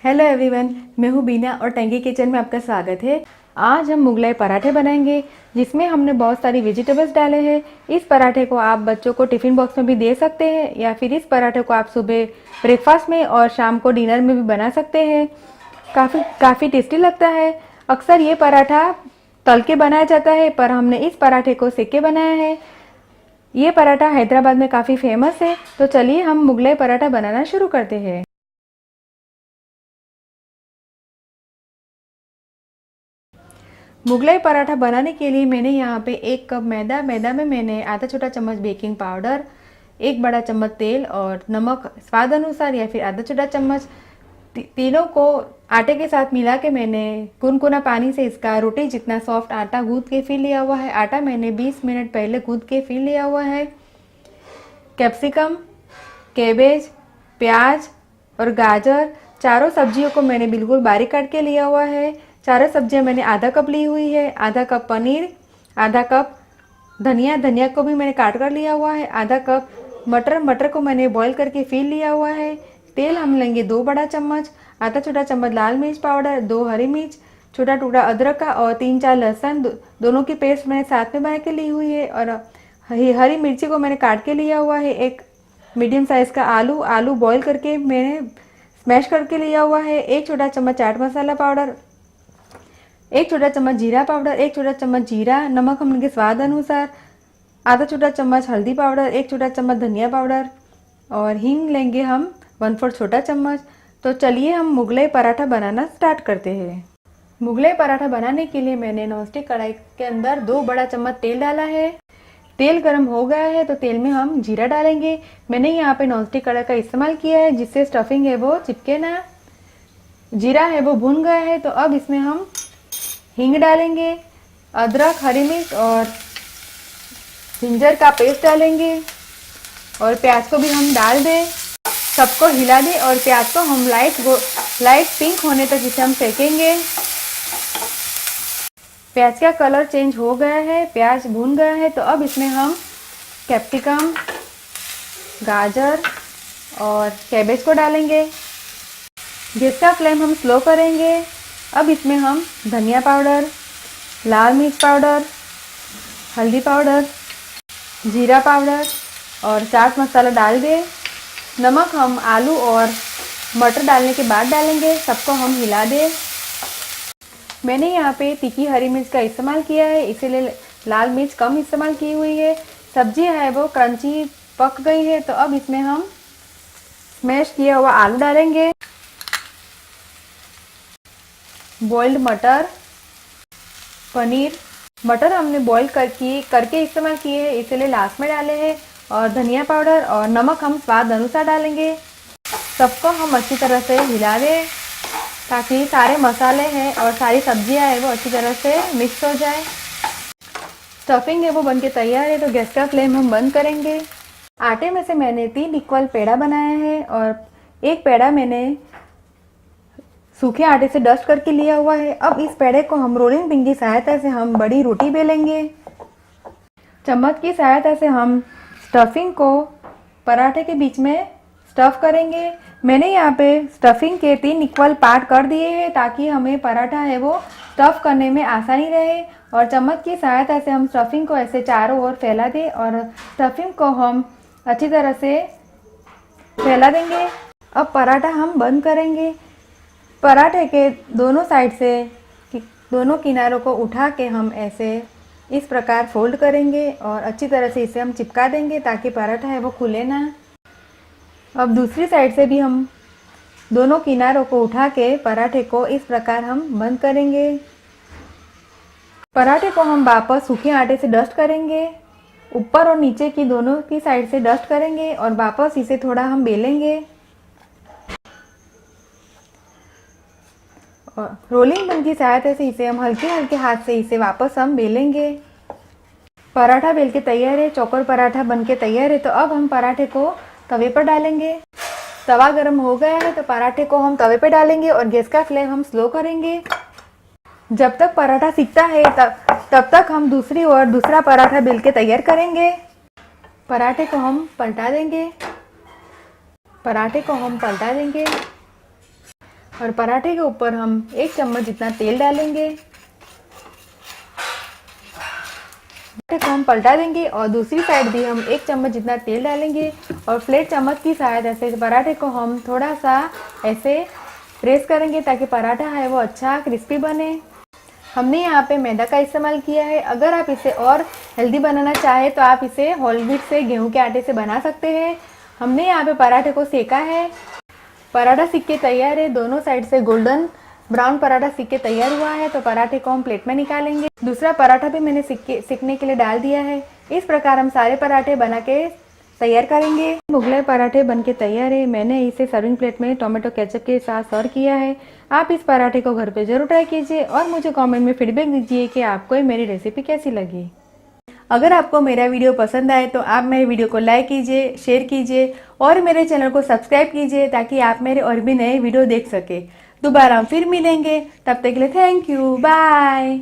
Hello everyone, मैं हूँ बीना और टैंगी किचन में आपका स्वागत है। आज हम मुगलाई पराठे बनाएंगे जिसमें हमने बहुत सारी वेजिटेबल्स डाले हैं। इस पराठे को आप बच्चों को टिफ़िन बॉक्स में भी दे सकते हैं या फिर इस पराठे को आप सुबह ब्रेकफास्ट में और शाम को डिनर में भी बना सकते हैं। काफ़ी टेस्टी लगता है। अक्सर ये पराठा तल के बनाया जाता है पर हमने इस पराठे को सेक के बनाया है। ये पराठा हैदराबाद में काफ़ी फेमस है। तो चलिए हम मुगलाई पराठा बनाना शुरू करते हैं। मुगलाई पराठा बनाने के लिए मैंने यहाँ पे 1 कप मैदा में मैंने आधा छोटा चम्मच बेकिंग पाउडर, 1 बड़ा चम्मच तेल और नमक स्वाद अनुसार या फिर आधा छोटा चम्मच, तीनों को आटे के साथ मिला के मैंने गुनगुना पानी से इसका रोटी जितना सॉफ्ट आटा गूंद के फिर लिया हुआ है। आटा मैंने 20 मिनट पहले गूंद के फिर लिया हुआ है। कैप्सिकम, कैबेज, प्याज और गाजर, चारों सब्जियों को मैंने बिल्कुल बारीक काट के लिया हुआ है। चारों सब्जियां मैंने आधा कप ली हुई है। आधा कप पनीर, आधा कप धनिया को भी मैंने काट कर लिया हुआ है। आधा कप मटर को मैंने बॉईल करके फिर लिया हुआ है। तेल हम लेंगे 2 बड़ा चम्मच, आधा छोटा चम्मच लाल मिर्च पाउडर, 2 हरी मिर्च, छोटा टुकड़ा अदरक का और 3-4 लहसुन, दोनों की पेस्ट मैंने साथ में बना के ली हुई है। और हरी मिर्ची को मैंने काट के लिया हुआ है। एक मीडियम साइज़ का आलू बॉईल करके मैंने स्मैश करके लिया हुआ है। 1 छोटा चम्मच चाट मसाला पाउडर, 1 छोटा चम्मच जीरा पाउडर, 1 छोटा चम्मच जीरा, नमक हम इनके स्वाद अनुसार, आधा छोटा चम्मच हल्दी पाउडर, 1 छोटा चम्मच धनिया पाउडर और हींग लेंगे हम 1/4 छोटा चम्मच। तो चलिए हम मुगलाई पराठा बनाना स्टार्ट करते हैं। मुगलाई पराठा बनाने के लिए मैंने नॉनस्टिक कढ़ाई के अंदर 2 बड़ा चम्मच तेल डाला है। तेल गर्म हो गया है तो तेल में हम जीरा डालेंगे। मैंने यहाँ पे नॉनस्टिक कढ़ाई का इस्तेमाल किया है जिससे स्टफिंग है वो चिपके ना। जीरा है वो भुन गया है तो अब इसमें हम हींग डालेंगे, अदरक, हरी मिर्च और जिंजर का पेस्ट डालेंगे और प्याज को भी हम डाल दें। सबको हिला दें और प्याज को हम लाइट पिंक होने तक इसे हम सेकेंगे। प्याज का कलर चेंज हो गया है, प्याज भून गया है तो अब इसमें हम कैप्सिकम, गाजर और कैबेज को डालेंगे। गैस का फ्लेम हम स्लो करेंगे। अब इसमें हम धनिया पाउडर, लाल मिर्च पाउडर, हल्दी पाउडर, जीरा पाउडर और चाट मसाला डाल दें। नमक हम आलू और मटर डालने के बाद डालेंगे। सबको हम हिला दें। मैंने यहाँ पे तीखी हरी मिर्च का इस्तेमाल किया है, इसीलिए लाल मिर्च कम इस्तेमाल की हुई है। सब्जी है वो क्रंची पक गई है तो अब इसमें हम स्मैश किया हुआ आलू डालेंगे, बॉइल्ड मटर, पनीर। मटर हमने बॉईल करके इस्तेमाल किए हैं इसलिए लास्ट में डाले हैं। और धनिया पाउडर और नमक हम स्वाद अनुसार डालेंगे। सबको हम अच्छी तरह से हिला दें ताकि सारे मसाले हैं और सारी सब्जियां हैं वो अच्छी तरह से मिक्स हो जाए। स्टफिंग है वो बनके तैयार है तो गैस का फ्लेम हम बंद करेंगे। आटे में से मैंने 3 इक्वल पेड़ा बनाया है और एक पेड़ा मैंने सूखे आटे से डस्ट करके लिया हुआ है। अब इस पेड़े को हम रोलिंग पिन की सहायता से हम बड़ी रोटी बेलेंगे। चम्मच की सहायता से हम स्टफिंग को पराठे के बीच में स्टफ़ करेंगे। मैंने यहाँ पे स्टफिंग के 3 इक्वल पार्ट कर दिए हैं ताकि हमें पराठा है वो स्टफ़ करने में आसानी रहे। और चम्मच की सहायता से हम स्टफिंग को ऐसे चारों ओर फैला दें और स्टफिंग को हम अच्छी तरह से फैला देंगे। अब पराठा हम बंद करेंगे। पराठे के दोनों साइड से दोनों किनारों को उठा के हम ऐसे इस प्रकार फोल्ड करेंगे और अच्छी तरह से इसे हम चिपका देंगे ताकि पराठा है वो खुले ना। अब दूसरी साइड से भी हम दोनों किनारों को उठा के पराठे को इस प्रकार हम बंद करेंगे। पराठे को हम वापस सूखे आटे से डस्ट करेंगे। ऊपर और नीचे की दोनों की साइड से डस्ट करेंगे और वापस इसे थोड़ा हम बेलेंगे। और रोलिंग पिन की सहायता से इसे हम हल्के हल्के हाथ से इसे वापस हम बेलेंगे। पराठा बेल के तैयार है, चौकोर पराठा बनके तैयार है। तो अब हम पराठे को तवे पर डालेंगे। तवा गर्म हो गया है तो पराठे को हम तवे पर डालेंगे और गैस का फ्लेम हम स्लो करेंगे। जब तक पराठा सिकता है तब तक हम दूसरी ओर दूसरा पराठा बेल के तैयार करेंगे। पराठे को हम पलटा देंगे। और पराठे के ऊपर हम 1 चम्मच जितना तेल डालेंगे। पराठे को हम पलटा देंगे और दूसरी साइड भी हम 1 चम्मच जितना तेल डालेंगे और फ्लैट चम्मच की सहायता से पराठे को हम थोड़ा सा ऐसे प्रेस करेंगे ताकि पराठा है वो अच्छा क्रिस्पी बने। हमने यहाँ पे मैदा का इस्तेमाल किया है। अगर आप इसे और हेल्दी बनाना चाहें तो आप इसे होल व्हीट से, गेहूं के आटे से बना सकते हैं। हमने यहाँ पे पराठे को सेका है। पराठा सीख के तैयार है। दोनों साइड से गोल्डन ब्राउन पराठा सीख के तैयार हुआ है। तो पराठे को हम प्लेट में निकालेंगे। दूसरा पराठा भी मैंने सीखने के लिए डाल दिया है। इस प्रकार हम सारे पराठे बना के तैयार करेंगे। मुगलाई पराठे बनके तैयार है। मैंने इसे सर्विंग प्लेट में टोमेटो केचप के साथ सर्व किया है। आप इस पराठे को घर पे जरूर ट्राई कीजिए और मुझे कमेंट में फीडबैक दीजिए कि आपको मेरी रेसिपी कैसी लगी। अगर आपको मेरा वीडियो पसंद आए तो आप मेरे वीडियो को लाइक कीजिए, शेयर कीजिए और मेरे चैनल को सब्सक्राइब कीजिए ताकि आप मेरे और भी नए वीडियो देख सके। दोबारा हम फिर मिलेंगे, तब तक के लिए थैंक यू, बाय।